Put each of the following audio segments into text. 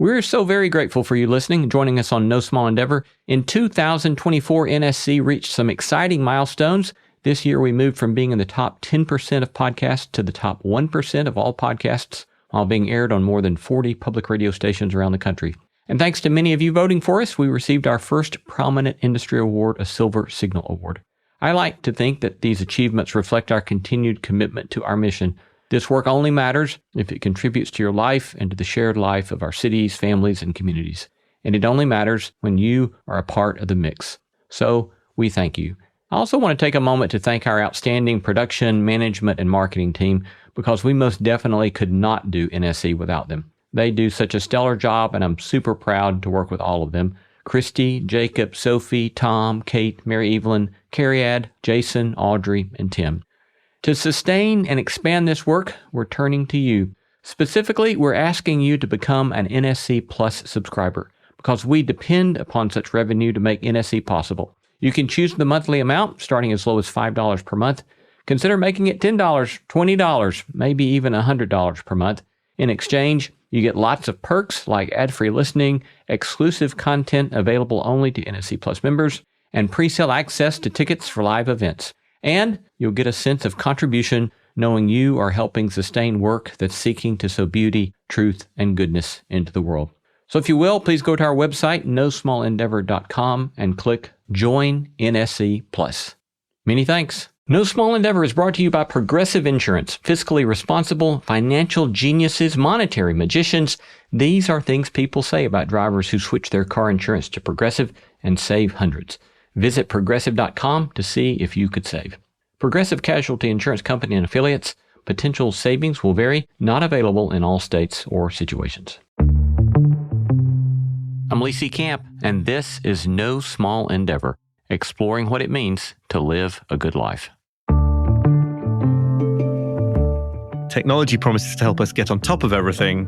We're so very grateful for you listening and joining us on No Small Endeavor. In 2024, NSC reached some exciting milestones. This year, we moved from being in the top 10% of podcasts to the top 1% of all podcasts, while being aired on more than 40 public radio stations around the country. And thanks to many of you voting for us, we received our first Prominent Industry Award, a Silver Signal Award. I like to think that these achievements reflect our continued commitment to our mission. This work only matters if it contributes to your life and to the shared life of our cities, families, and communities. And it only matters when you are a part of the mix. So we thank you. I also want to take a moment to thank our outstanding production, management, and marketing team, because we most definitely could not do NSC without them. They do such a stellar job, and I'm super proud to work with all of them. Christy, Jacob, Sophie, Tom, Kate, Mary Evelyn, Carriad, Jason, Audrey, and Tim. To sustain and expand this work, we're turning to you. Specifically, we're asking you to become an NSC Plus subscriber, because we depend upon such revenue to make NSC possible. You can choose the monthly amount, starting as low as $5 per month. Consider making it $10, $20, maybe even $100 per month. In exchange, you get lots of perks like ad-free listening, exclusive content available only to NSC Plus members, and pre-sale access to tickets for live events. And you'll get a sense of contribution knowing you are helping sustain work that's seeking to sow beauty, truth, and goodness into the world. So if you will, please go to our website, nosmallendeavor.com, and click Join NSC Plus. Many thanks. No Small Endeavor is brought to you by Progressive Insurance. Fiscally responsible, financial geniuses, monetary magicians. These are things people say about drivers who switch their car insurance to Progressive and save hundreds. Visit progressive.com to see if you could save. Progressive Casualty Insurance Company and affiliates. Potential savings will vary. Not available in all states or situations. I'm Lee C. Camp, and this is No Small Endeavor, exploring what it means to live a good life. Technology promises to help us get on top of everything,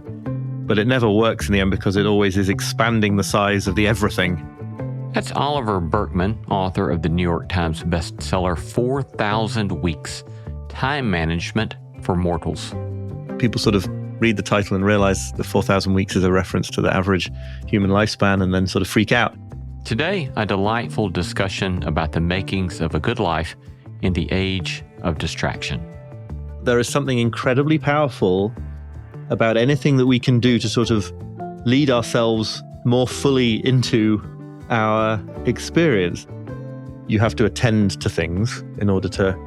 but it never works in the end because it always is expanding the size of the everything. That's Oliver Burkeman, author of the New York Times bestseller 4,000 Weeks, Time Management for Mortals. People sort of read the title and realize the 4,000 weeks is a reference to the average human lifespan and then sort of freak out. Today, a delightful discussion about the makings of a good life in the age of distraction. There is something incredibly powerful about anything that we can do to sort of lead ourselves more fully into our experience. You have to attend to things in order to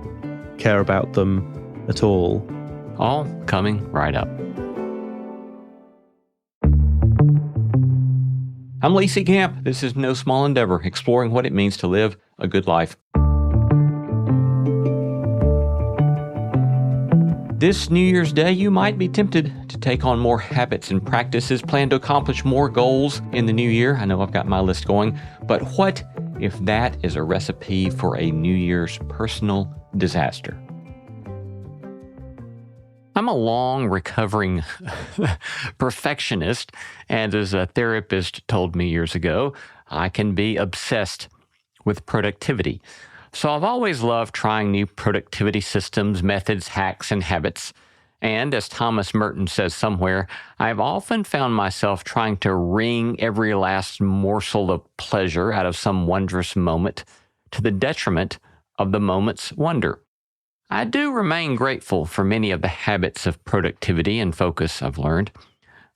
care about them at all. All coming right up. I'm Lee C. Camp. This is No Small Endeavor, exploring what it means to live a good life. This New Year's Day, you might be tempted to take on more habits and practices, plan to accomplish more goals in the new year. I know I've got my list going, but what if that is a recipe for a New Year's personal disaster? I'm a long recovering perfectionist, and as a therapist told me years ago, I can be obsessed with productivity. So I've always loved trying new productivity systems, methods, hacks, and habits. And as Thomas Merton says somewhere, I've often found myself trying to wring every last morsel of pleasure out of some wondrous moment to the detriment of the moment's wonder. I do remain grateful for many of the habits of productivity and focus I've learned,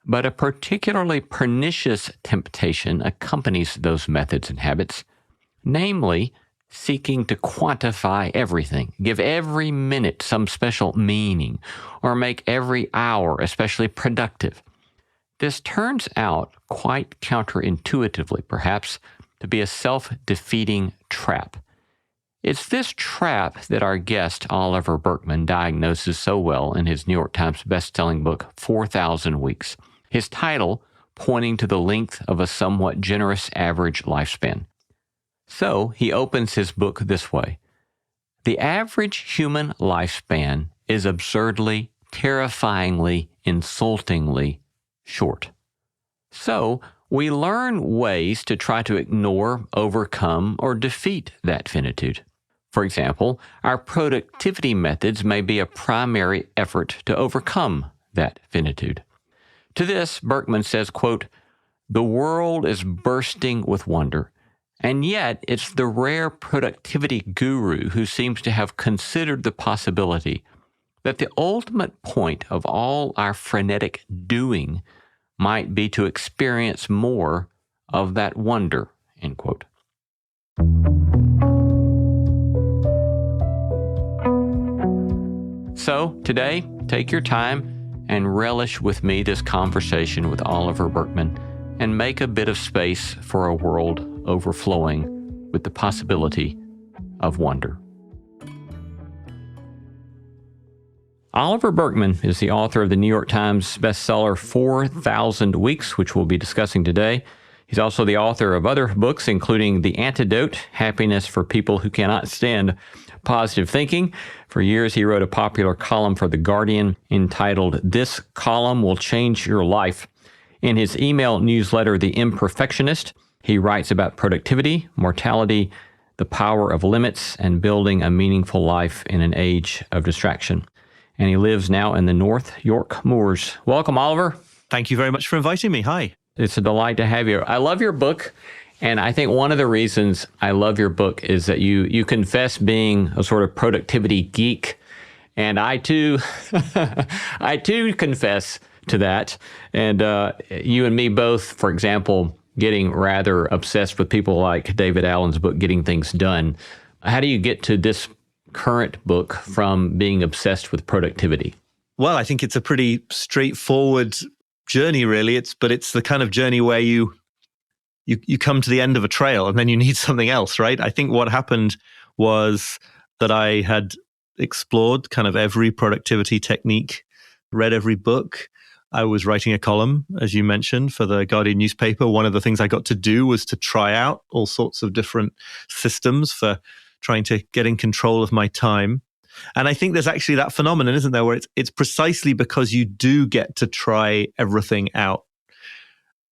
but a particularly pernicious temptation accompanies those methods and habits, namely, seeking to quantify everything, give every minute some special meaning, or make every hour especially productive. This turns out, quite counterintuitively perhaps, to be a self-defeating trap. It's this trap that our guest, Oliver Burkeman, diagnoses so well in his New York Times bestselling book, 4,000 Weeks. His title pointing to the length of a somewhat generous average lifespan. So he opens his book this way. The average human lifespan is absurdly, terrifyingly, insultingly short. So we learn ways to try to ignore, overcome, or defeat that finitude. For example, our productivity methods may be a primary effort to overcome that finitude. To this, Burkeman says, quote, The world is bursting with wonder, and yet it's the rare productivity guru who seems to have considered the possibility that the ultimate point of all our frenetic doing might be to experience more of that wonder, end quote. So today, take your time and relish with me this conversation with Oliver Burkeman and make a bit of space for a world overflowing with the possibility of wonder. Oliver Burkeman is the author of the New York Times bestseller 4,000 Weeks, which we'll be discussing today. He's also the author of other books, including The Antidote, Happiness for People Who Cannot Stand Positive Thinking. For years, he wrote a popular column for The Guardian entitled, "This Column Will Change Your Life." In his email newsletter, The Imperfectionist, he writes about productivity, mortality, the power of limits, and building a meaningful life in an age of distraction. And he lives now in the North York moors. Welcome, Oliver. Thank you very much for inviting me. Hi. It's a delight to have you. I love your book. And I think one of the reasons I love your book is that you confess being a sort of productivity geek. And I too, I too confess to that. And you and me both, for example, getting rather obsessed with people like David Allen's book, Getting Things Done. How do you get to this current book from being obsessed with productivity? Well, I think it's a pretty straightforward journey, really. But it's the kind of journey where you come to the end of a trail and then you need something else, right? I think what happened was that I had explored kind of every productivity technique, read every book. I was writing a column, as you mentioned, for the Guardian newspaper. One of the things I got to do was to try out all sorts of different systems for trying to get in control of my time. And I think there's actually that phenomenon, isn't there, where it's precisely because you do get to try everything out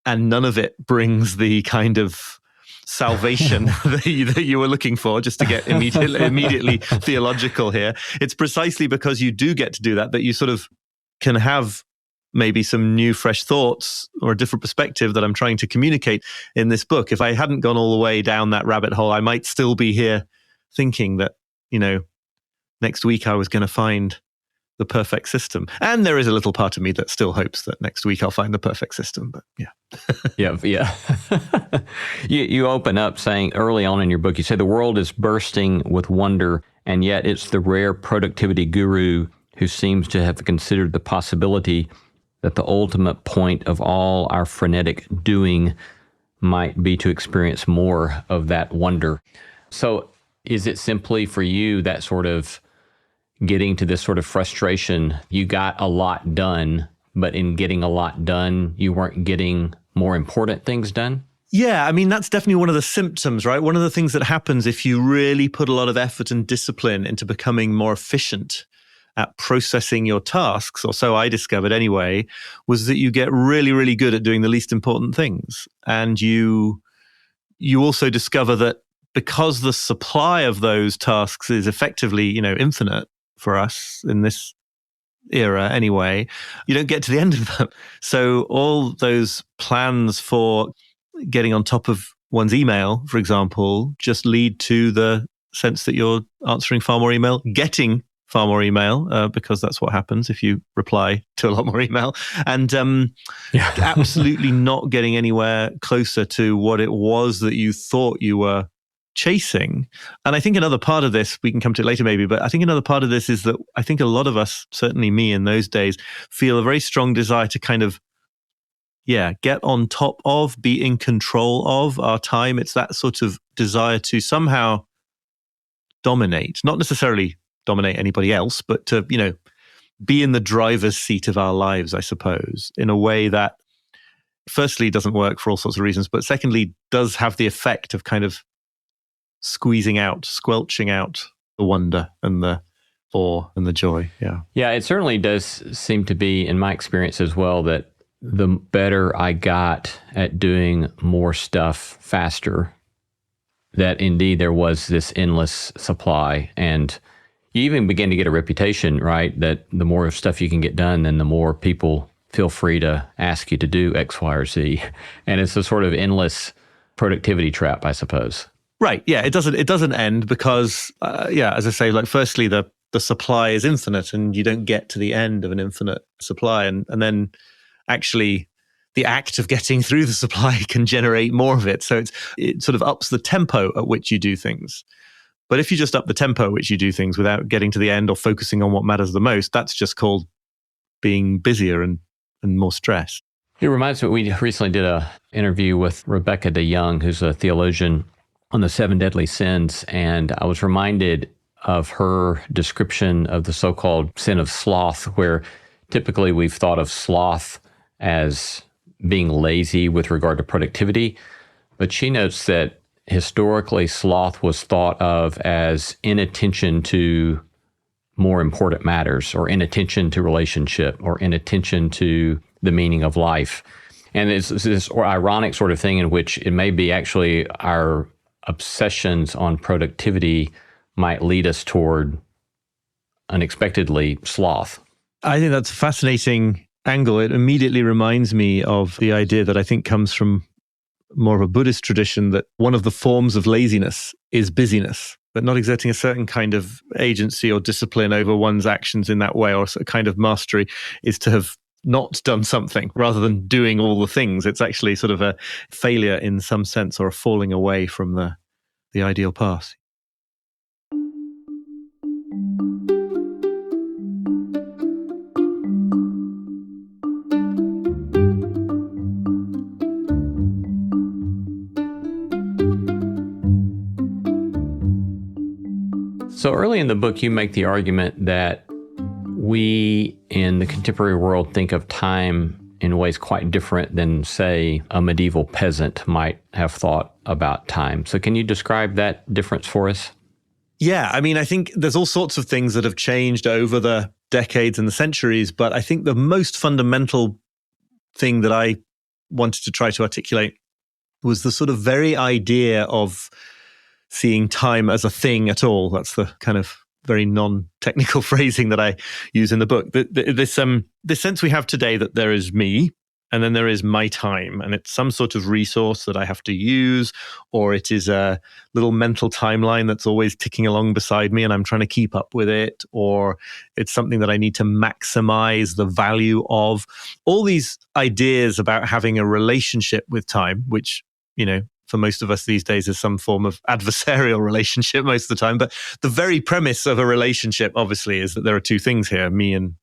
and none of it brings the kind of salvation that you were looking for, just to get immediately theological here. It's precisely because you do get to do that you sort of can have maybe some new, fresh thoughts or a different perspective that I'm trying to communicate in this book. If I hadn't gone all the way down that rabbit hole, I might still be here thinking that, next week I was going to find the perfect system. And there is a little part of me that still hopes that next week I'll find the perfect system. But yeah. Yeah. You open up saying early on in your book, you say the world is bursting with wonder, and yet it's the rare productivity guru who seems to have considered the possibility that the ultimate point of all our frenetic doing might be to experience more of that wonder. So is it simply for you that sort of getting to this sort of frustration? You got a lot done, but in getting a lot done, you weren't getting more important things done? Yeah, I mean, that's definitely one of the symptoms, right? One of the things that happens if you really put a lot of effort and discipline into becoming more efficient at processing your tasks, or so I discovered anyway, was that you get really, really good at doing the least important things. And you also discover that because the supply of those tasks is effectively, infinite for us in this era anyway, you don't get to the end of them. So all those plans for getting on top of one's email, for example, just lead to the sense that you're answering far more email, getting far more email, because that's what happens if you reply to a lot more email, and absolutely not getting anywhere closer to what it was that you thought you were chasing. And I think another part of this, we can come to it later maybe, but I think another part of this is that I think a lot of us, certainly me in those days, feel a very strong desire to kind of, get on top of, be in control of our time. It's that sort of desire to somehow dominate, not necessarily dominate anybody else, but to, be in the driver's seat of our lives, I suppose, in a way that firstly doesn't work for all sorts of reasons, but secondly does have the effect of kind of squelching out the wonder and the awe and the joy. Yeah, it certainly does seem to be, in my experience as well, that the better I got at doing more stuff faster, that indeed there was this endless supply. And you even begin to get a reputation, right? That the more stuff you can get done, then the more people feel free to ask you to do X, Y, or Z. And it's a sort of endless productivity trap, I suppose. Right. Yeah. It doesn't end because, as I say, like, firstly, the supply is infinite and you don't get to the end of an infinite supply. And then actually the act of getting through the supply can generate more of it. So it sort of ups the tempo at which you do things. But if you just up the tempo at which you do things without getting to the end or focusing on what matters the most, that's just called being busier and more stressed. It reminds me, we recently did an interview with Rebecca DeYoung, who's a theologian, on the 7 deadly sins. And I was reminded of her description of the so-called sin of sloth, where typically we've thought of sloth as being lazy with regard to productivity. But she notes that historically sloth was thought of as inattention to more important matters, or inattention to relationship, or inattention to the meaning of life. And it's this ironic sort of thing in which it may be actually our obsessions on productivity might lead us toward unexpectedly sloth. I think that's a fascinating angle. It immediately reminds me of the idea that I think comes from more of a Buddhist tradition, that one of the forms of laziness is busyness, but not exerting a certain kind of agency or discipline over one's actions in that way, or a kind of mastery, is to have not done something rather than doing all the things. It's actually sort of a failure in some sense, or a falling away from the ideal path. So early in the book, you make the argument that we in the contemporary world think of time in ways quite different than, say, a medieval peasant might have thought about time. So can you describe that difference for us? Yeah, I mean, I think there's all sorts of things that have changed over the decades and the centuries, but I think the most fundamental thing that I wanted to try to articulate was the sort of very idea of seeing time as a thing at all. That's the kind of very non-technical phrasing that I use in the book. This sense we have today that there is me, and then there is my time, and it's some sort of resource that I have to use, or it is a little mental timeline that's always ticking along beside me and I'm trying to keep up with it, or it's something that I need to maximize the value of. All these ideas about having a relationship with time, which, for most of us these days is some form of adversarial relationship most of the time. But the very premise of a relationship, obviously, is that there are two things here, me and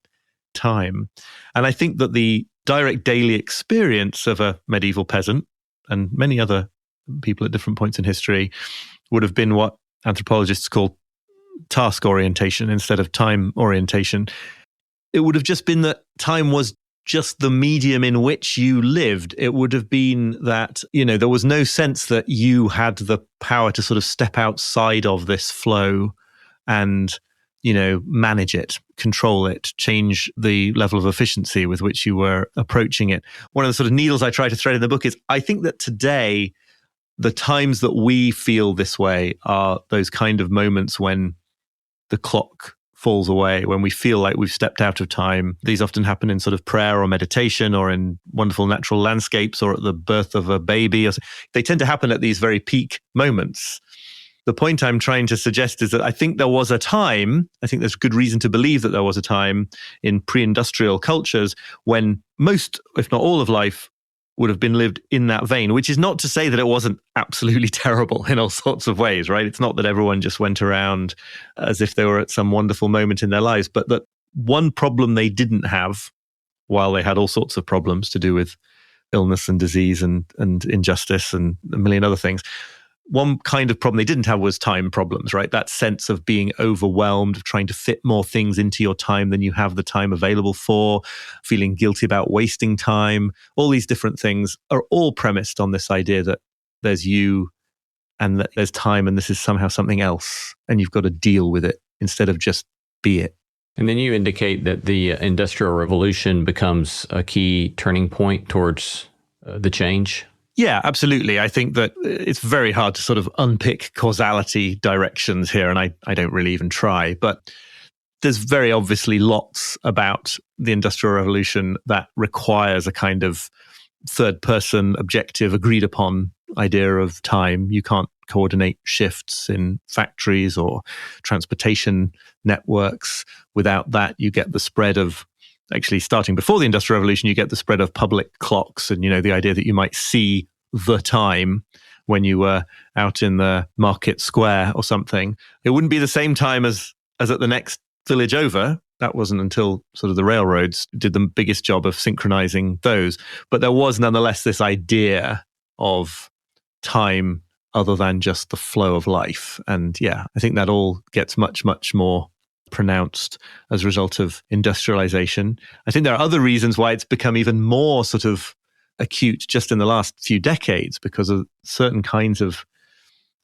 time. And I think that the direct daily experience of a medieval peasant, and many other people at different points in history, would have been what anthropologists call task orientation instead of time orientation. It would have just been that time was just the medium in which you lived. It would have been that, there was no sense that you had the power to sort of step outside of this flow and, manage it, control it, change the level of efficiency with which you were approaching it. One of the sort of needles I try to thread in the book is, I think that today, the times that we feel this way are those kind of moments when the clock falls away, when we feel like we've stepped out of time. These often happen in sort of prayer or meditation, or in wonderful natural landscapes, or at the birth of a baby. They tend to happen at these very peak moments. The point I'm trying to suggest is that I think there was a time, I think there's good reason to believe that there was a time in pre-industrial cultures when most, if not all of life, would have been lived in that vein, which is not to say that it wasn't absolutely terrible in all sorts of ways, right? It's not that everyone just went around as if they were at some wonderful moment in their lives, but that one problem they didn't have, while they had all sorts of problems to do with illness and disease and injustice and a million other things, one kind of problem they didn't have was time problems, right? That sense of being overwhelmed, of trying to fit more things into your time than you have the time available for, feeling guilty about wasting time. All these different things are all premised on this idea that there's you and that there's time, and this is somehow something else, and you've got to deal with it instead of just be it. And then you indicate that the Industrial Revolution becomes a key turning point towards the change. Yeah, absolutely. I think that it's very hard to sort of unpick causality directions here, and I don't really even try. But there's very obviously lots about the Industrial Revolution that requires a kind of third person, objective, agreed upon idea of time. You can't coordinate shifts in factories or transportation networks. Without that, you get the spread of, actually starting before the Industrial Revolution, you get the spread of public clocks and, the idea that you might see the time when you were out in the market square or something. It wouldn't be the same time as at the next village over. That wasn't until sort of the railroads did the biggest job of synchronizing those. But there was nonetheless this idea of time other than just the flow of life. And yeah, I think that all gets much, much more pronounced as a result of industrialization. I think there are other reasons why it's become even more sort of acute just in the last few decades, because of certain kinds of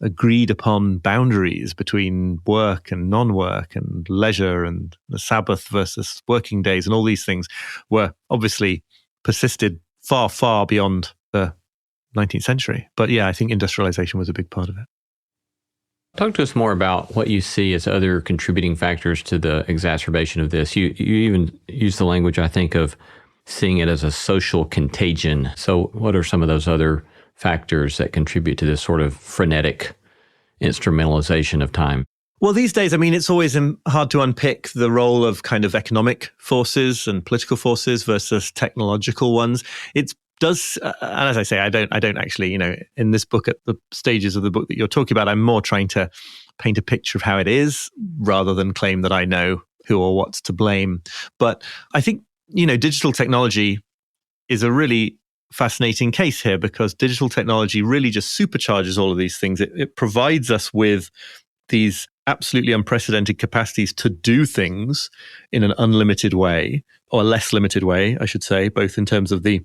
agreed upon boundaries between work and non-work and leisure and the Sabbath versus working days and all these things were obviously persisted far, far beyond the 19th century. But yeah, I think industrialization was a big part of it. Talk to us more about what you see as other contributing factors to the exacerbation of this. You even use the language, I think, of seeing it as a social contagion. So what are some of those other factors that contribute to this sort of frenetic instrumentalization of time? Well, these days, I mean, it's always hard to unpick the role of kind of economic forces and political forces versus technological ones. It does, and as I say, I don't actually, in this book, at the stages of the book that you're talking about, I'm more trying to paint a picture of how it is rather than claim that I know who or what's to blame. But I think, digital technology is a really fascinating case here, because digital technology really just supercharges all of these things. It provides us with these absolutely unprecedented capacities to do things in an unlimited way, or a less limited way, I should say, both in terms of the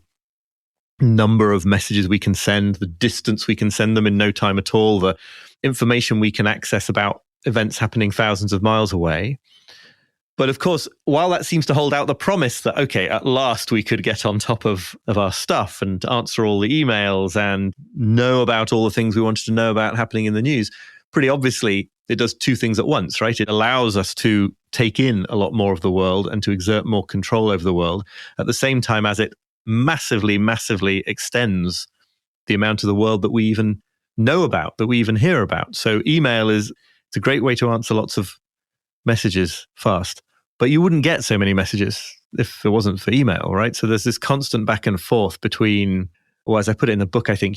number of messages we can send, the distance we can send them in no time at all, the information we can access about events happening thousands of miles away. But of course, while that seems to hold out the promise that, okay, at last we could get on top of our stuff and answer all the emails and know about all the things we wanted to know about happening in the news, pretty obviously it does two things at once, right? It allows us to take in a lot more of the world and to exert more control over the world, at the same time as it massively, massively extends the amount of the world that we even know about, that we even hear about. So it's a great way to answer lots of messages fast. But you wouldn't get so many messages if it wasn't for email, right? So there's this constant back and forth between, or as I put it in the book, I think,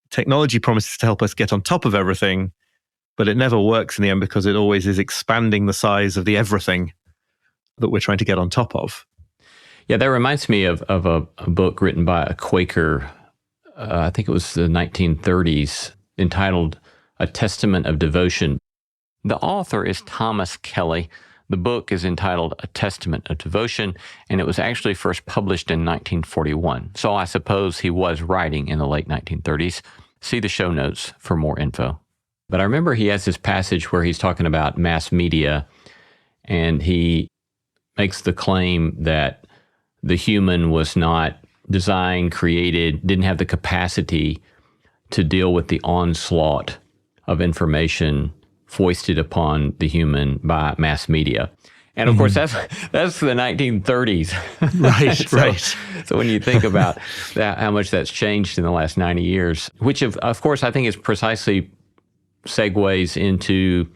technology promises to help us get on top of everything, but it never works in the end because it always is expanding the size of the everything that we're trying to get on top of. Yeah, that reminds me of a book written by a Quaker, I think it was the 1930s, entitled A Testament of Devotion. The author is Thomas Kelly. The book is entitled A Testament of Devotion, and it was actually first published in 1941. So I suppose he was writing in the late 1930s. See the show notes for more info. But I remember he has this passage where he's talking about mass media, and he makes the claim that the human was not designed, created, didn't have the capacity to deal with the onslaught of information foisted upon the human by mass media. And of course, that's the 1930s. Right, right. So when you think about that, how much that's changed in the last 90 years, which of course I think is precisely segues into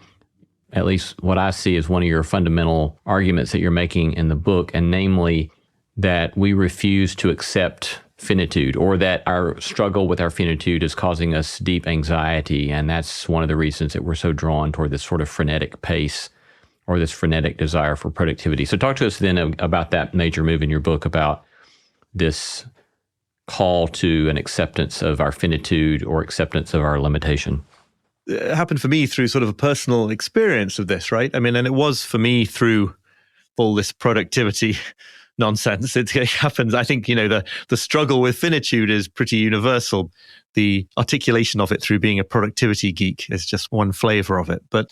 at least what I see as one of your fundamental arguments that you're making in the book, and namely that we refuse to accept finitude, or that our struggle with our finitude is causing us deep anxiety. And that's one of the reasons that we're so drawn toward this sort of frenetic pace, or this frenetic desire for productivity. So talk to us then about that major move in your book, about this call to an acceptance of our finitude or acceptance of our limitation. It happened for me through sort of a personal experience of this, right? I mean, and it was for me through all this productivity nonsense. It happens. I think, the struggle with finitude is pretty universal. The articulation of it through being a productivity geek is just one flavor of it. But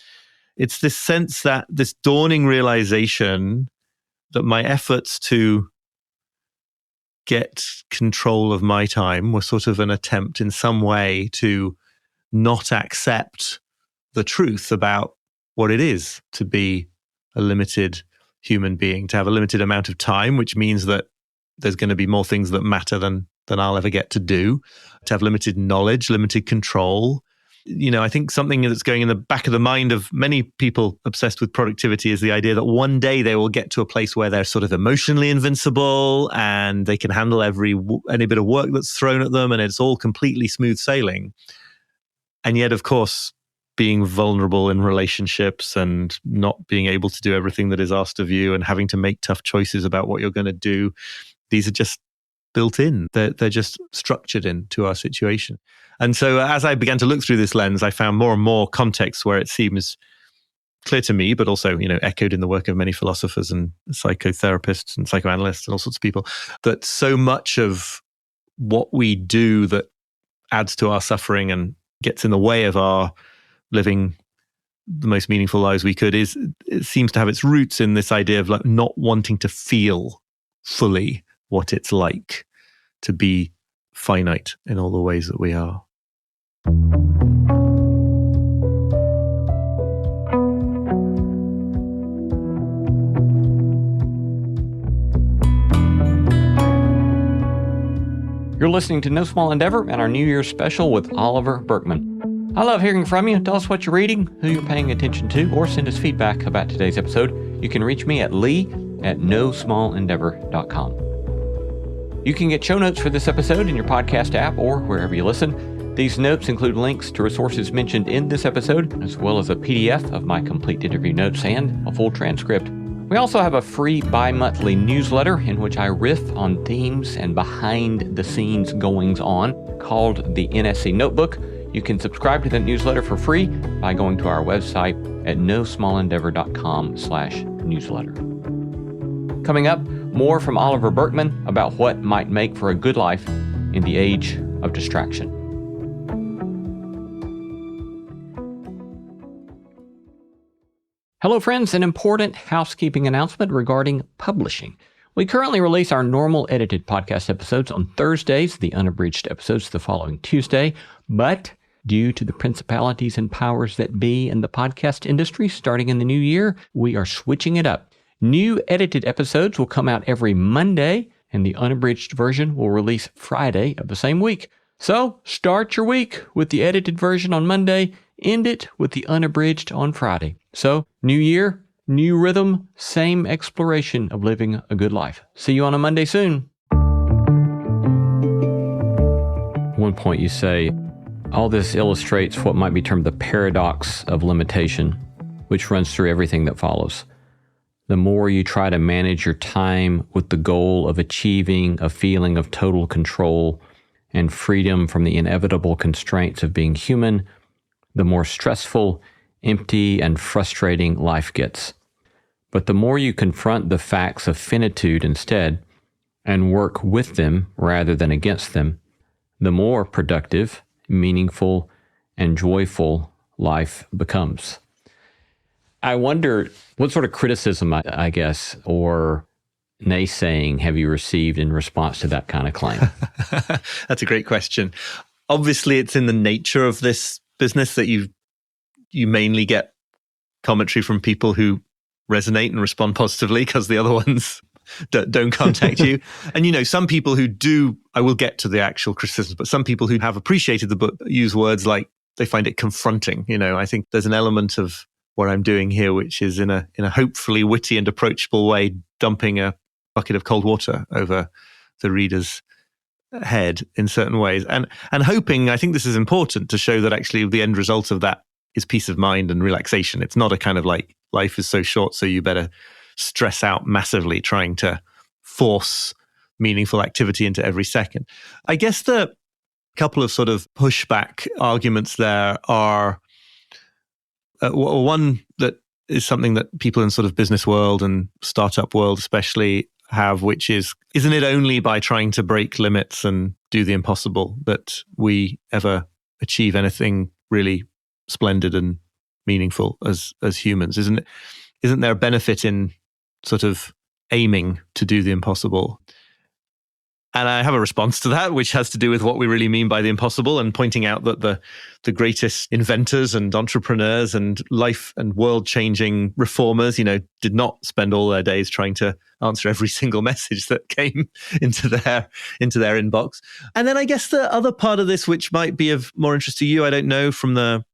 it's this sense that this dawning realization that my efforts to get control of my time were sort of an attempt in some way to not accept the truth about what it is to be a limited human being, to have a limited amount of time, which means that there's going to be more things that matter than I'll ever get to do, to have limited knowledge, limited control. I think something that's going in the back of the mind of many people obsessed with productivity is the idea that one day they will get to a place where they're sort of emotionally invincible and they can handle any bit of work that's thrown at them and it's all completely smooth sailing. And yet, of course, being vulnerable in relationships and not being able to do everything that is asked of you and having to make tough choices about what you're going to do, these are just built in. They're just structured into our situation. And so as I began to look through this lens, I found more and more contexts where it seems clear to me, but also, echoed in the work of many philosophers and psychotherapists and psychoanalysts and all sorts of people, that so much of what we do that adds to our suffering and gets in the way of our living the most meaningful lives we could it seems to have its roots in this idea of like not wanting to feel fully what it's like to be finite in all the ways that we are. You're listening to No Small Endeavor and our New Year's special with Oliver Burkeman. I love hearing from you. Tell us what you're reading, who you're paying attention to, or send us feedback about today's episode. You can reach me at lee@nosmallendeavor.com. You can get show notes for this episode in your podcast app or wherever you listen. These notes include links to resources mentioned in this episode, as well as a PDF of my complete interview notes and a full transcript. We also have a free bi-monthly newsletter in which I riff on themes and behind-the-scenes goings-on called the NSC Notebook. You can subscribe to that newsletter for free by going to our website at nosmallendeavor.com/newsletter. Coming up, more from Oliver Burkeman about what might make for a good life in the age of distraction. Hello, friends. An important housekeeping announcement regarding publishing. We currently release our normal edited podcast episodes on Thursdays, the unabridged episodes the following Tuesday, but due to the principalities and powers that be in the podcast industry starting in the new year, we are switching it up. New edited episodes will come out every Monday, and the unabridged version will release Friday of the same week. So start your week with the edited version on Monday, end it with the unabridged on Friday. So new year, new rhythm, same exploration of living a good life. See you on a Monday soon. At one point you say, all this illustrates what might be termed the paradox of limitation, which runs through everything that follows. The more you try to manage your time with the goal of achieving a feeling of total control and freedom from the inevitable constraints of being human, the more stressful, empty, and frustrating life gets. But the more you confront the facts of finitude instead, and work with them rather than against them, the more productive, meaningful, and joyful life becomes. I wonder what sort of criticism, I guess, or naysaying have you received in response to that kind of claim? That's a great question. Obviously, it's in the nature of this business that you mainly get commentary from people who resonate and respond positively because the other ones don't contact you. And, some people who do, I will get to the actual criticisms, but some people who have appreciated the book use words like they find it confronting. I think there's an element of what I'm doing here, which is in a hopefully witty and approachable way, dumping a bucket of cold water over the reader's head in certain ways. And hoping, I think this is important to show that actually the end result of that is peace of mind and relaxation. It's not a kind of like life is so short, so you better stress out massively trying to force meaningful activity into every second. I guess the couple of sort of pushback arguments there are one that is something that people in sort of business world and startup world especially have, which is, isn't it only by trying to break limits and do the impossible that we ever achieve anything really splendid and meaningful as humans? Isn't there a benefit in sort of aiming to do the impossible? And I have a response to that, which has to do with what we really mean by the impossible, and pointing out that the greatest inventors and entrepreneurs and life and world-changing reformers, did not spend all their days trying to answer every single message that came into their inbox. And then I guess the other part of this, which might be of more interest to you, I don't know, from the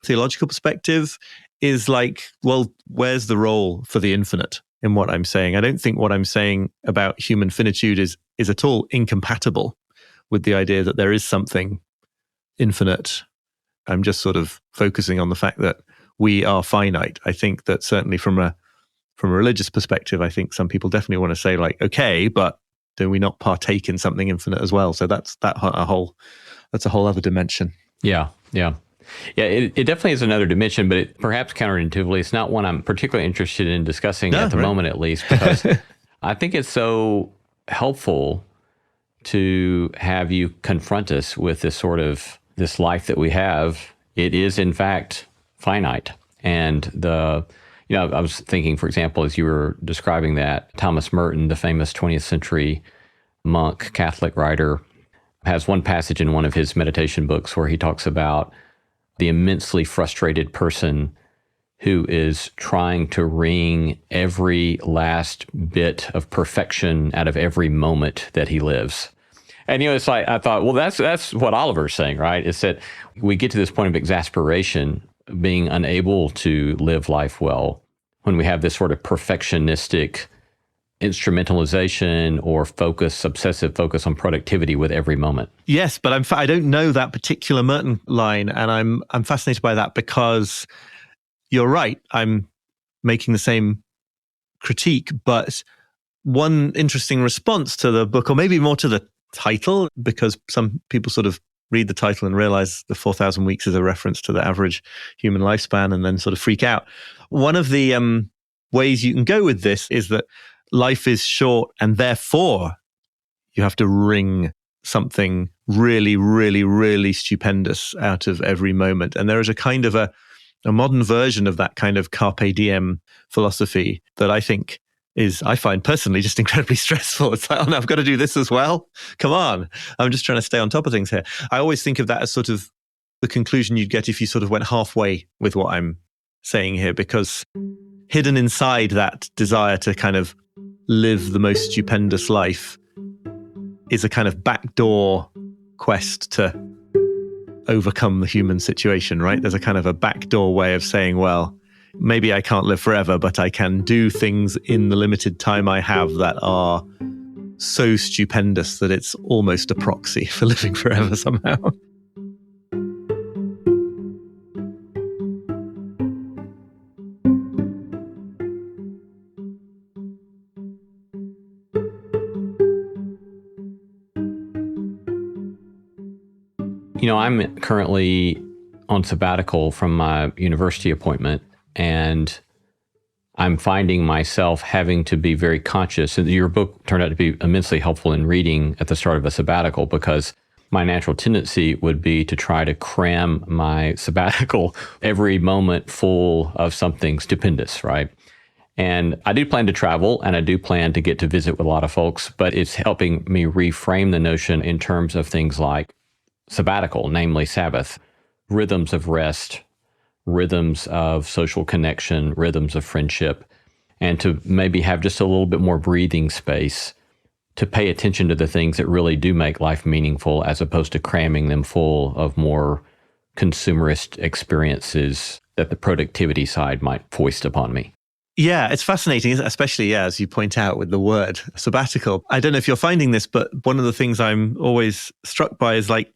theological perspective, is like, well, where's the role for the infinite in what I'm saying? I don't think what I'm saying about human finitude is at all incompatible with the idea that there is something infinite. I'm just sort of focusing on the fact that we are finite. I think that certainly from a religious perspective, I think some people definitely want to say like, okay, but do we not partake in something infinite as well? So that's a whole other dimension. Yeah. It definitely is another dimension, but perhaps counterintuitively, it's not one I'm particularly interested in discussing at the moment, at least, because I think it's so helpful to have you confront us with this life that we have. It is, in fact, finite. And I was thinking, for example, as you were describing that, Thomas Merton, the famous 20th century monk, Catholic writer, has one passage in one of his meditation books where he talks about the immensely frustrated person who is trying to wring every last bit of perfection out of every moment that he lives. And, it's like, I thought, well, that's what Oliver's saying, right? It's that we get to this point of exasperation, being unable to live life well, when we have this sort of perfectionistic instrumentalization or obsessive focus on productivity with every moment. Yes, but I don't know that particular Merton line, and I'm fascinated by that because you're right. I'm making the same critique, but one interesting response to the book, or maybe more to the title, because some people sort of read the title and realize the 4,000 weeks is a reference to the average human lifespan and then sort of freak out. One of the ways you can go with this is that life is short, and therefore you have to wring something really, really, really stupendous out of every moment. And there is a kind of a modern version of that kind of carpe diem philosophy that I find personally just incredibly stressful. It's like, oh no, I've got to do this as well. Come on. I'm just trying to stay on top of things here. I always think of that as sort of the conclusion you'd get if you sort of went halfway with what I'm saying here, because hidden inside that desire to kind of live the most stupendous life is a kind of backdoor quest to overcome the human situation, right? There's a kind of a backdoor way of saying, well, maybe I can't live forever, but I can do things in the limited time I have that are so stupendous that it's almost a proxy for living forever somehow. I'm currently on sabbatical from my university appointment, and I'm finding myself having to be very conscious. And your book turned out to be immensely helpful in reading at the start of a sabbatical, because my natural tendency would be to try to cram my sabbatical every moment full of something stupendous, right? And I do plan to travel, and I do plan to get to visit with a lot of folks, but it's helping me reframe the notion in terms of things like sabbatical, namely Sabbath, rhythms of rest, rhythms of social connection, rhythms of friendship, and to maybe have just a little bit more breathing space to pay attention to the things that really do make life meaningful, as opposed to cramming them full of more consumerist experiences that the productivity side might foist upon me. Yeah, it's fascinating, especially, as you point out, with the word sabbatical. I don't know if you're finding this, but one of the things I'm always struck by is like,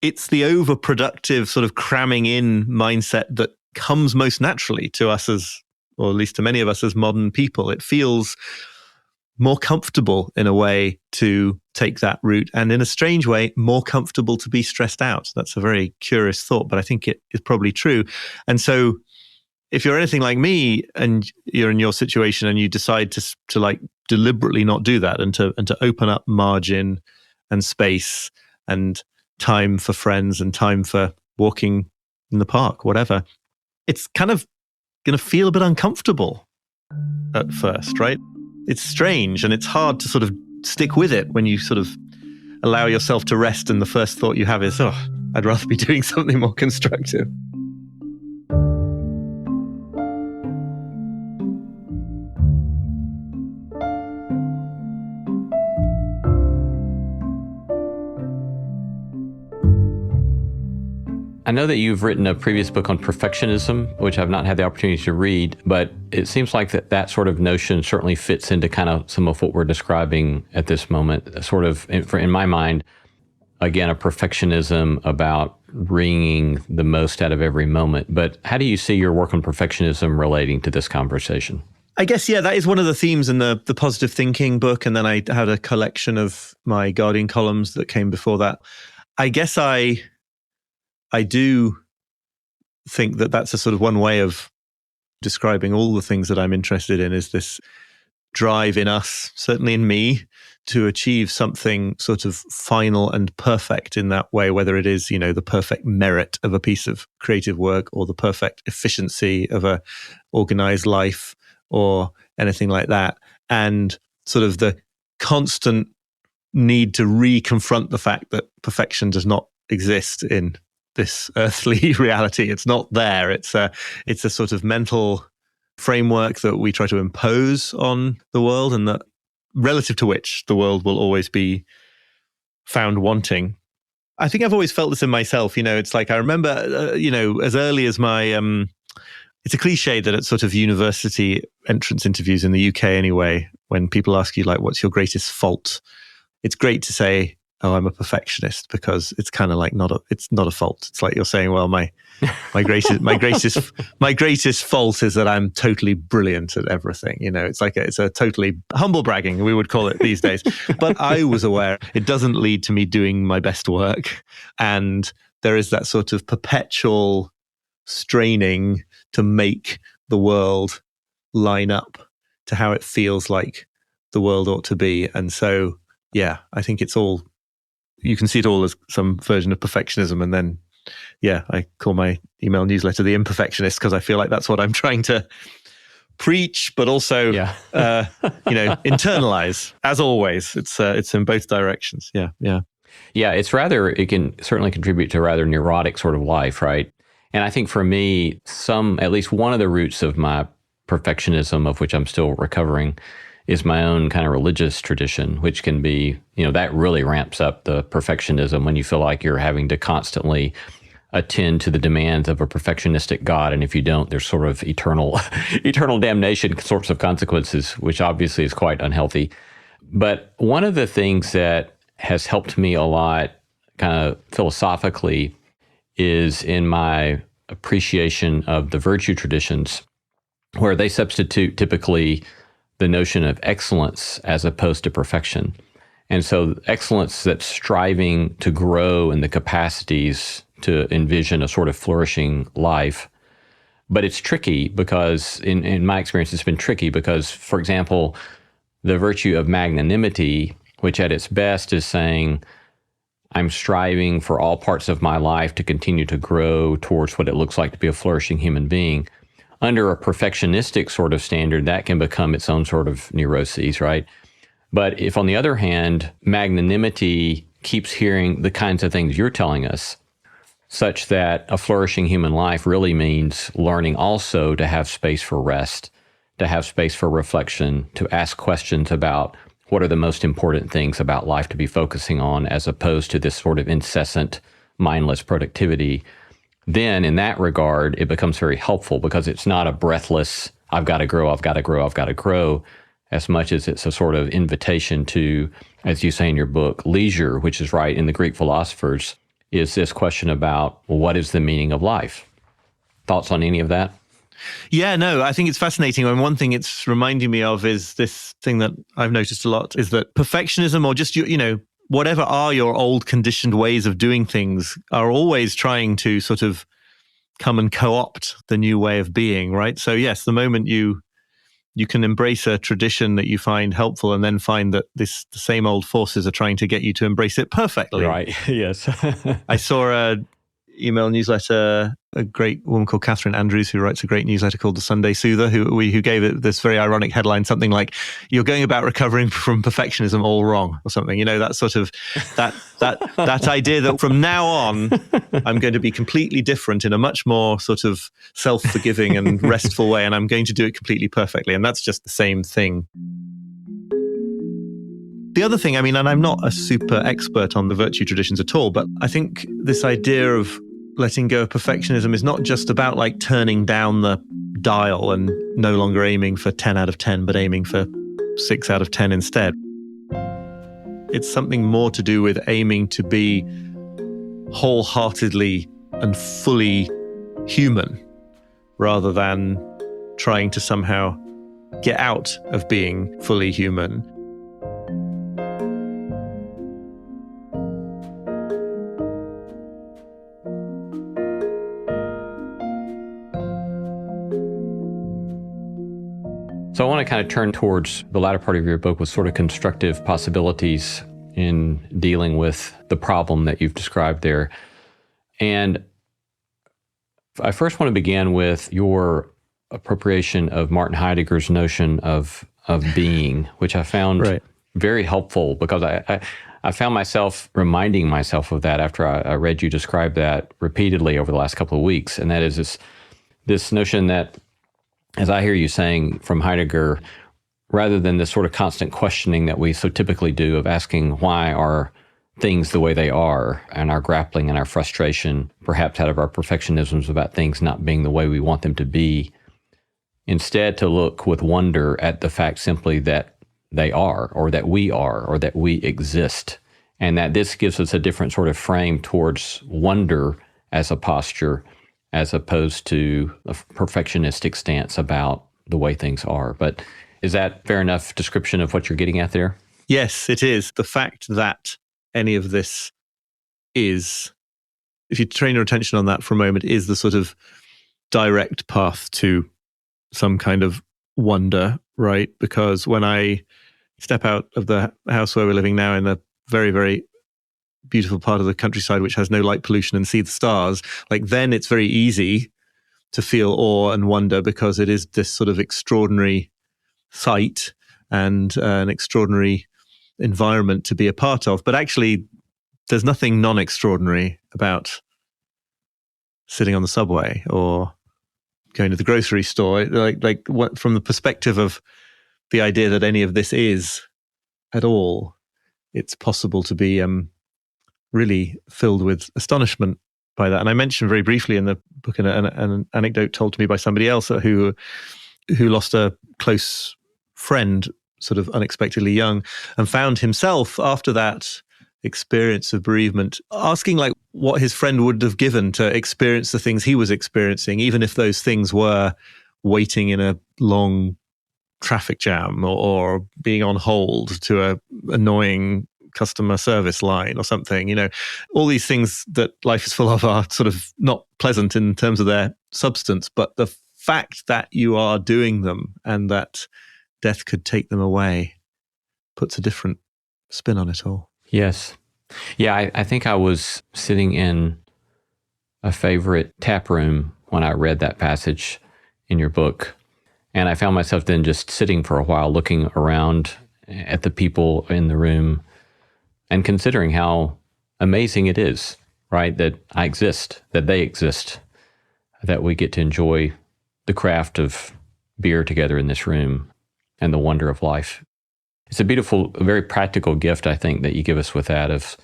it's the overproductive sort of cramming in mindset that comes most naturally to us or at least to many of us as modern people. It feels more comfortable in a way to take that route, and in a strange way, more comfortable to be stressed out. That's a very curious thought, but I think it is probably true. And so if you're anything like me and you're in your situation and you decide to like deliberately not do that and to open up margin and space and time for friends and time for walking in the park, whatever, it's kind of going to feel a bit uncomfortable at first, right? It's strange, and it's hard to sort of stick with it when you sort of allow yourself to rest and the first thought you have is, oh, I'd rather be doing something more constructive. I know that you've written a previous book on perfectionism, which I've not had the opportunity to read, but it seems like that sort of notion certainly fits into kind of some of what we're describing at this moment, sort of, in my mind, again, a perfectionism about wringing the most out of every moment. But how do you see your work on perfectionism relating to this conversation? I guess, yeah, that is one of the themes in the positive thinking book. And then I had a collection of my Guardian columns that came before that. I guess I do think that that's a sort of one way of describing all the things that I'm interested in, is this drive in us, certainly in me, to achieve something sort of final and perfect in that way, whether it is, the perfect merit of a piece of creative work or the perfect efficiency of a organized life or anything like that. And sort of the constant need to reconfront the fact that perfection does not exist in this earthly reality. It's not there. It's a sort of mental framework that we try to impose on the world, and that relative to which the world will always be found wanting. I think I've always felt this in myself. It's like I remember, as early as my, it's a cliche that at sort of university entrance interviews in the UK anyway, when people ask you like, what's your greatest fault? It's great to say, oh, I'm a perfectionist, because it's kind of like it's not a fault. It's like you're saying, well, my greatest fault is that I'm totally brilliant at everything. It's like it's a totally humble bragging, we would call it these days. But I was aware it doesn't lead to me doing my best work, and there is that sort of perpetual straining to make the world line up to how it feels like the world ought to be. And so, yeah, I think it's all. You can see it all as some version of perfectionism. And then, yeah, I call my email newsletter The Imperfectionist, because I feel like that's what I'm trying to preach, but also, internalize. As always, it's in both directions. Yeah, yeah. Yeah, it can certainly contribute to a rather neurotic sort of life, right? And I think for me, at least one of the roots of my perfectionism, of which I'm still recovering, is my own kind of religious tradition, which can be, that really ramps up the perfectionism when you feel like you're having to constantly attend to the demands of a perfectionistic God. And if you don't, there's sort of eternal damnation sorts of consequences, which obviously is quite unhealthy. But one of the things that has helped me a lot kind of philosophically is in my appreciation of the virtue traditions, where they substitute typically the notion of excellence as opposed to perfection. And so excellence, that's striving to grow in the capacities to envision a sort of flourishing life. But it's tricky because, in my experience, it's been tricky because, for example, the virtue of magnanimity, which at its best is saying, I'm striving for all parts of my life to continue to grow towards what it looks like to be a flourishing human being. Under a perfectionistic sort of standard, that can become its own sort of neuroses, right? But if, on the other hand, magnanimity keeps hearing the kinds of things you're telling us, such that a flourishing human life really means learning also to have space for rest, to have space for reflection, to ask questions about what are the most important things about life to be focusing on, as opposed to this sort of incessant, mindless productivity, then in that regard, it becomes very helpful, because it's not a breathless, I've got to grow, as much as it's a sort of invitation to, as you say in your book, leisure, which is right in the Greek philosophers, is this question about, well, what is the meaning of life? Thoughts on any of that? Yeah, no, I think it's fascinating. And one thing it's reminding me of is this thing that I've noticed a lot, is that perfectionism, or just, whatever are your old conditioned ways of doing things, are always trying to sort of come and co-opt the new way of being, right? So yes, the moment you can embrace a tradition that you find helpful, and then find that the same old forces are trying to get you to embrace it perfectly. Right, yes. I saw email newsletter, a great woman called Catherine Andrews, who writes a great newsletter called The Sunday Soother, who gave it this very ironic headline, something like, "You're going about recovering from perfectionism all wrong," or something. That sort of, that idea that from now on, I'm going to be completely different in a much more sort of self-forgiving and restful way, and I'm going to do it completely perfectly. And that's just the same thing. The other thing, and I'm not a super expert on the virtue traditions at all, but I think this idea of letting go of perfectionism is not just about like turning down the dial and no longer aiming for 10 out of 10, but aiming for 6 out of 10 instead. It's something more to do with aiming to be wholeheartedly and fully human, rather than trying to somehow get out of being fully human. So I want to kind of turn towards the latter part of your book with sort of constructive possibilities in dealing with the problem that you've described there. And I first want to begin with your appropriation of Martin Heidegger's notion of being, which I found very helpful, because I found myself reminding myself of that after I read you describe that repeatedly over the last couple of weeks. And that is this notion that, as I hear you saying from Heidegger, rather than this sort of constant questioning that we so typically do of asking why are things the way they are, and our grappling and our frustration, perhaps out of our perfectionisms about things not being the way we want them to be, instead to look with wonder at the fact simply that they are, or that we exist, and that this gives us a different sort of frame towards wonder as a posture, as opposed to a perfectionistic stance about the way things are. But is that fair enough description of what you're getting at there? Yes, it is. The fact that any of this is, if you train your attention on that for a moment, is the sort of direct path to some kind of wonder, right? Because when I step out of the house where we're living now in a very, very beautiful part of the countryside which has no light pollution and see the stars, then it's very easy to feel awe and wonder, because it is this sort of extraordinary sight and an extraordinary environment to be a part of. But actually, there's nothing non-extraordinary about sitting on the subway or going to the grocery store. What, from the perspective of the idea that any of this is at all, it's possible to be really filled with astonishment by that. And I mentioned very briefly in the book an anecdote told to me by somebody else who lost a close friend sort of unexpectedly young, and found himself after that experience of bereavement asking what his friend would have given to experience the things he was experiencing, even if those things were waiting in a long traffic jam or being on hold to a annoying customer service line or something. All these things that life is full of are sort of not pleasant in terms of their substance, but the fact that you are doing them and that death could take them away puts a different spin on it all. Yes. Yeah, I think I was sitting in a favorite tap room when I read that passage in your book, and I found myself then just sitting for a while looking around at the people in the room and considering how amazing it is, right, that I exist, that they exist, that we get to enjoy the craft of beer together in this room and the wonder of life. It's a beautiful, a very practical gift, I think, that you give us with that of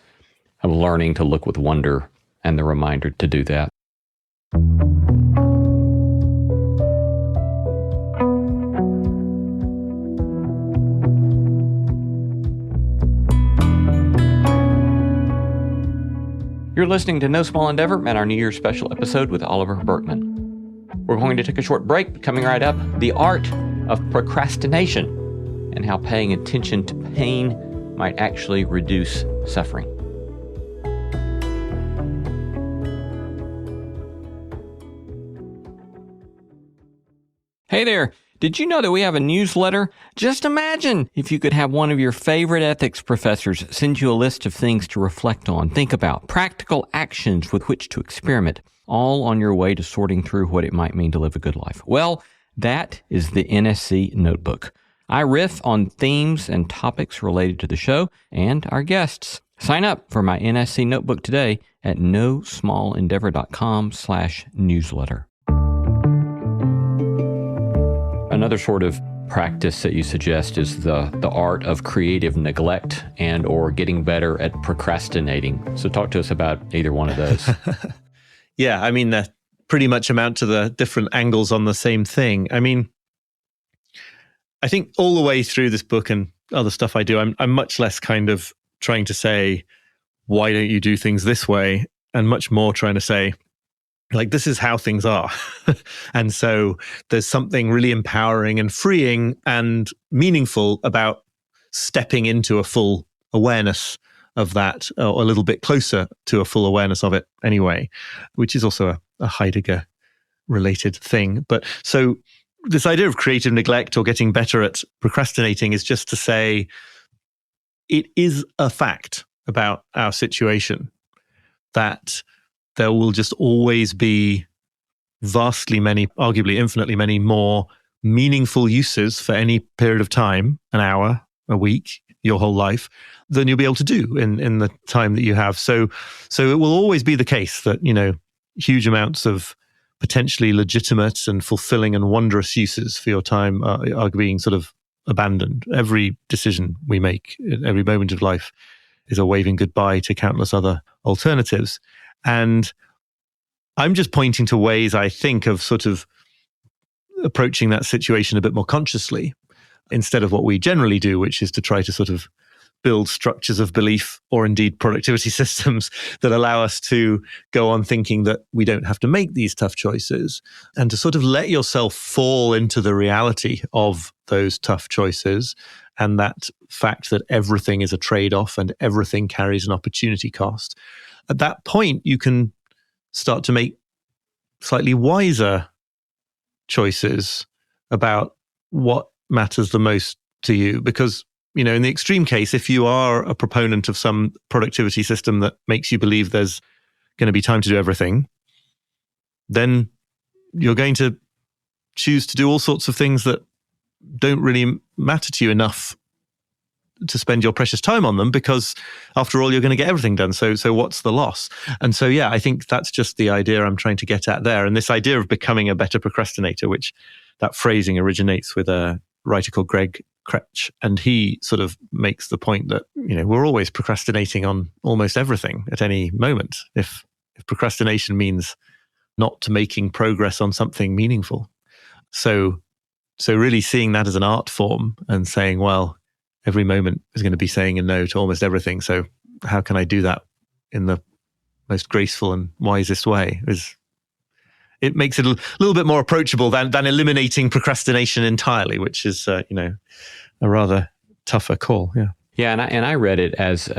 learning to look with wonder and the reminder to do that. You're listening to No Small Endeavor and our New Year's special episode with Oliver Burkeman. We're going to take a short break. Coming right up, the art of procrastination and how paying attention to pain might actually reduce suffering. Hey there. Did you know that we have a newsletter? Just imagine if you could have one of your favorite ethics professors send you a list of things to reflect on, think about, practical actions with which to experiment, all on your way to sorting through what it might mean to live a good life. Well, that is the NSC Notebook. I riff on themes and topics related to the show and our guests. Sign up for my NSC Notebook today at nosmallendeavor.com/newsletter. Another sort of practice that you suggest is the art of creative neglect and or getting better at procrastinating. So talk to us about either one of those. Yeah, I mean, they pretty much amount to the different angles on the same thing. I mean, I think all the way through this book and other stuff I do, I'm much less kind of trying to say, why don't you do things this way? And much more trying to say, like, this is how things are. And so there's something really empowering and freeing and meaningful about stepping into a full awareness of that, or a little bit closer to a full awareness of it anyway, which is also a Heidegger related thing. But so this idea of creative neglect or getting better at procrastinating is just to say it is a fact about our situation that there will just always be vastly many, arguably infinitely many more meaningful uses for any period of time, an hour, a week, your whole life, than you'll be able to do in the time that you have. So it will always be the case that, huge amounts of potentially legitimate and fulfilling and wondrous uses for your time are being sort of abandoned. Every decision we make at every moment of life is a waving goodbye to countless other alternatives. And I'm just pointing to ways, I think, of sort of approaching that situation a bit more consciously, instead of what we generally do, which is to try to sort of build structures of belief or indeed productivity systems that allow us to go on thinking that we don't have to make these tough choices, and to sort of let yourself fall into the reality of those tough choices and that fact that everything is a trade-off and everything carries an opportunity cost. At that point, you can start to make slightly wiser choices about what matters the most to you. Because, in the extreme case, if you are a proponent of some productivity system that makes you believe there's going to be time to do everything, then you're going to choose to do all sorts of things that don't really matter to you enough to spend your precious time on them, because after all, you're going to get everything done. So what's the loss? And so, yeah, I think that's just the idea I'm trying to get at there. And this idea of becoming a better procrastinator, which that phrasing originates with a writer called Greg Kretsch. And he sort of makes the point that, we're always procrastinating on almost everything at any moment. If procrastination means not making progress on something meaningful. So really seeing that as an art form and saying, well, every moment is going to be saying a no to almost everything. So how can I do that in the most graceful and wisest way? It makes it a little bit more approachable than eliminating procrastination entirely, which is, a rather tougher call. Yeah. Yeah. And I read it as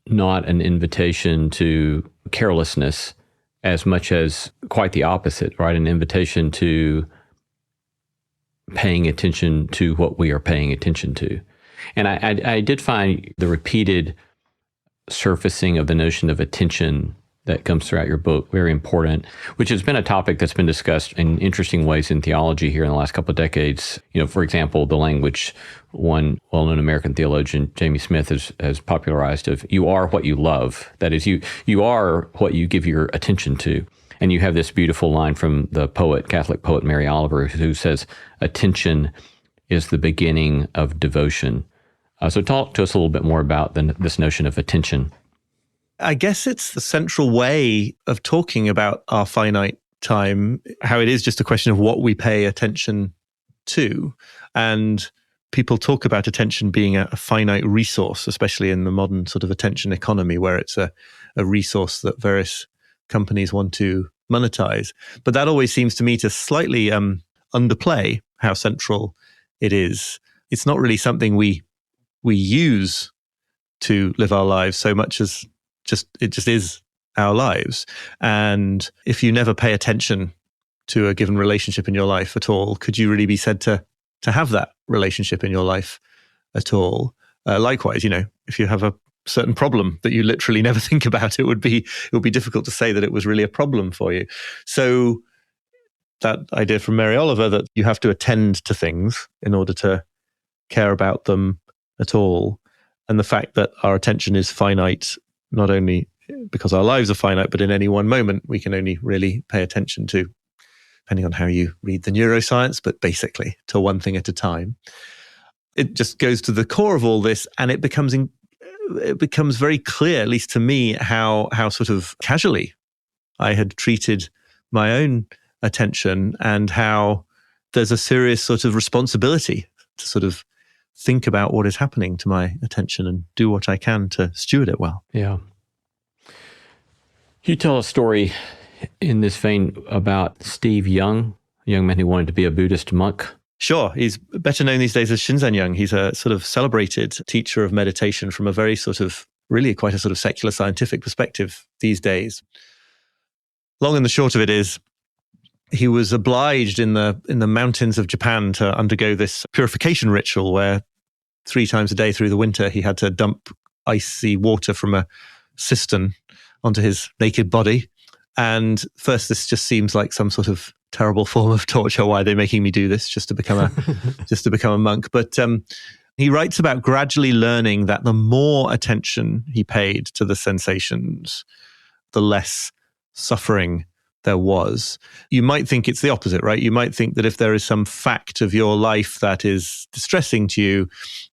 not an invitation to carelessness as much as quite the opposite, right? An invitation to paying attention to what we are paying attention to. And I did find the repeated surfacing of the notion of attention that comes throughout your book very important, which has been a topic that's been discussed in interesting ways in theology here in the last couple of decades. For example, the language one well-known American theologian, Jamie Smith, has popularized of you are what you love. That is, you are what you give your attention to. And you have this beautiful line from the Catholic poet Mary Oliver, who says, attention is the beginning of devotion. So talk to us a little bit more about this notion of attention. I guess it's the central way of talking about our finite time, how it is just a question of what we pay attention to. And people talk about attention being a finite resource, especially in the modern sort of attention economy, where it's a resource that various companies want to monetize. But that always seems to me to slightly underplay how central it is. It's not really something we use to live our lives so much as it just is our lives. And if you never pay attention to a given relationship in your life at all, could you really be said to have that relationship in your life at all? Likewise, if you have a certain problem that you literally never think about, it would be difficult to say that it was really a problem for you. So that idea from Mary Oliver that you have to attend to things in order to care about them at all, and the fact that our attention is finite, not only because our lives are finite, but in any one moment we can only really pay attention to, depending on how you read the neuroscience, but basically to one thing at a time. It just goes to the core of all this, and it becomes very clear, at least to me, how sort of casually I had treated my own attention, and how there's a serious sort of responsibility to sort of think about what is happening to my attention and do what I can to steward it well. Yeah. You tell a story in this vein about Steve Young, a young man who wanted to be a Buddhist monk. Sure. He's better known these days as Shinzen Young. He's a sort of celebrated teacher of meditation from a very sort of, really quite a sort of secular scientific perspective these days. Long and the short of it is, he was obliged in the mountains of Japan to undergo this purification ritual where 3 times a day through the winter he had to dump icy water from a cistern onto his naked body. And first, this just seems like some sort of terrible form of torture. Why are they making me do this just to become a monk? But he writes about gradually learning that the more attention he paid to the sensations, the less suffering there was. You might think it's the opposite, right? You might think that if there is some fact of your life that is distressing to you,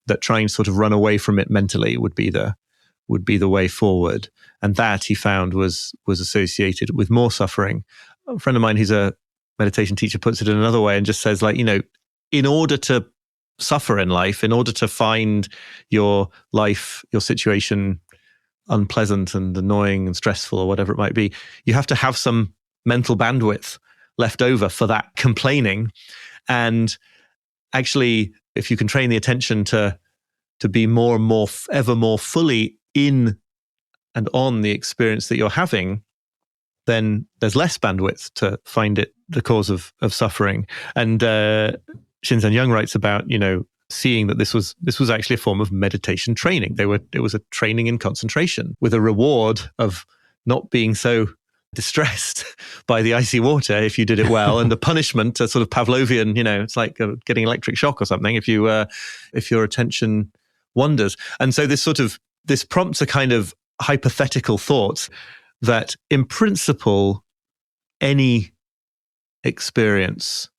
that trying to sort of run away from it mentally would be the way forward. And that, he found, was associated with more suffering. A friend of mine who's a meditation teacher puts it in another way and just says, like, in order to suffer in life, in order to find your life, your situation unpleasant and annoying and stressful or whatever it might be, you have to have some mental bandwidth left over for that complaining. And actually, if you can train the attention to be more and more, ever more fully in and on the experience that you're having, then there's less bandwidth to find it the cause of suffering. And Shinzen Young writes about, seeing that this was actually a form of meditation training. It was a training in concentration with a reward of not being so distressed by the icy water if you did it well, and the punishment, a sort of Pavlovian, it's like getting electric shock or something if your attention wanders. And so this prompts a kind of hypothetical thought that in principle any experience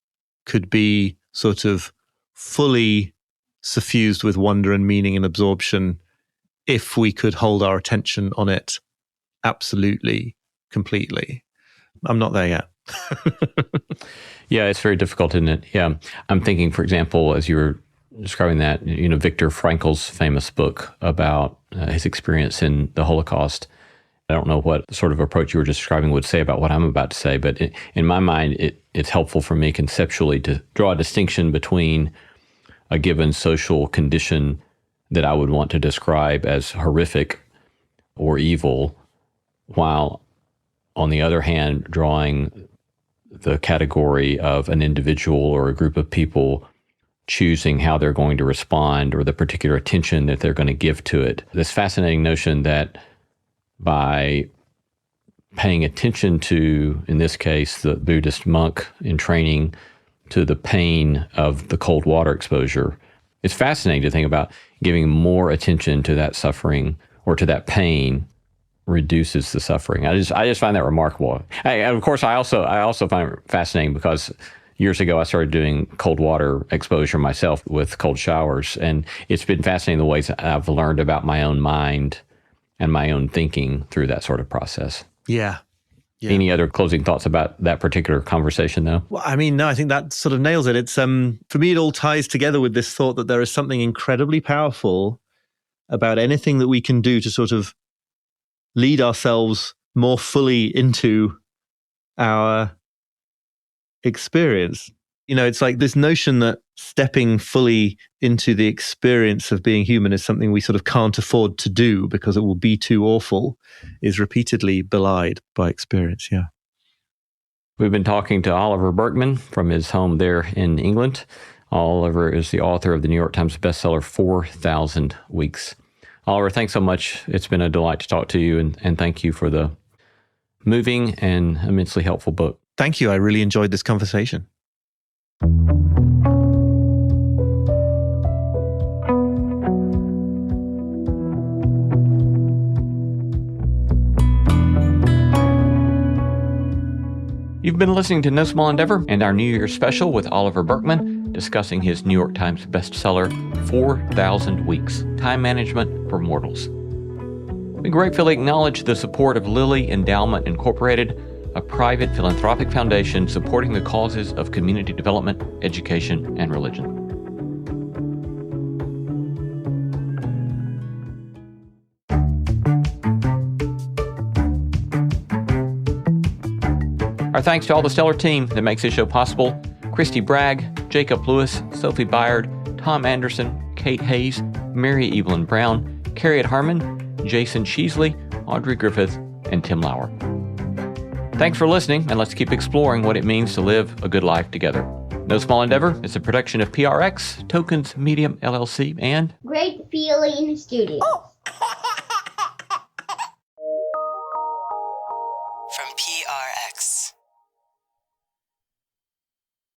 could be sort of fully suffused with wonder and meaning and absorption if we could hold our attention on it absolutely, completely. I'm not there yet. Yeah, it's very difficult, isn't it? Yeah. I'm thinking, for example, as you were describing that, Viktor Frankl's famous book about his experience in the Holocaust. I don't know what sort of approach you were describing would say about what I'm about to say, but in my mind, it's helpful for me conceptually to draw a distinction between a given social condition that I would want to describe as horrific or evil, while on the other hand, drawing the category of an individual or a group of people choosing how they're going to respond or the particular attention that they're going to give to it. This fascinating notion that by paying attention to, in this case, the Buddhist monk in training, to the pain of the cold water exposure, it's fascinating to think about giving more attention to that suffering or to that pain reduces the suffering. I just find that remarkable. Of course, I also find it fascinating because years ago, I started doing cold water exposure myself with cold showers. And it's been fascinating the ways I've learned about my own mind and my own thinking through that sort of process. Yeah. Any other closing thoughts about that particular conversation, though? Well, I mean, no, I think that sort of nails it. It's for me, it all ties together with this thought that there is something incredibly powerful about anything that we can do to sort of lead ourselves more fully into our experience. It's like this notion that stepping fully into the experience of being human is something we sort of can't afford to do because it will be too awful, is repeatedly belied by experience. Yeah. We've been talking to Oliver Burkeman from his home there in England. Oliver is the author of the New York Times bestseller, 4,000 Weeks. Oliver, thanks so much. It's been a delight to talk to you, and thank you for the moving and immensely helpful book. Thank you. I really enjoyed this conversation. You've been listening to No Small Endeavor and our New Year's special with Oliver Burkeman, discussing his New York Times bestseller, 4,000 Weeks, Time Management for Mortals. We gratefully acknowledge the support of Lilly Endowment Incorporated, a private philanthropic foundation supporting the causes of community development, education, and religion. Our thanks to all the stellar team that makes this show possible: Christy Bragg, Jacob Lewis, Sophie Byard, Tom Anderson, Kate Hayes, Mary Evelyn Brown, Carriot Harmon, Jason Sheasley, Audrey Griffith, and Tim Lauer. Thanks for listening, and let's keep exploring what it means to live a good life together. No Small Endeavor is a production of PRX, Tokens Medium LLC, and Great Feeling Studios.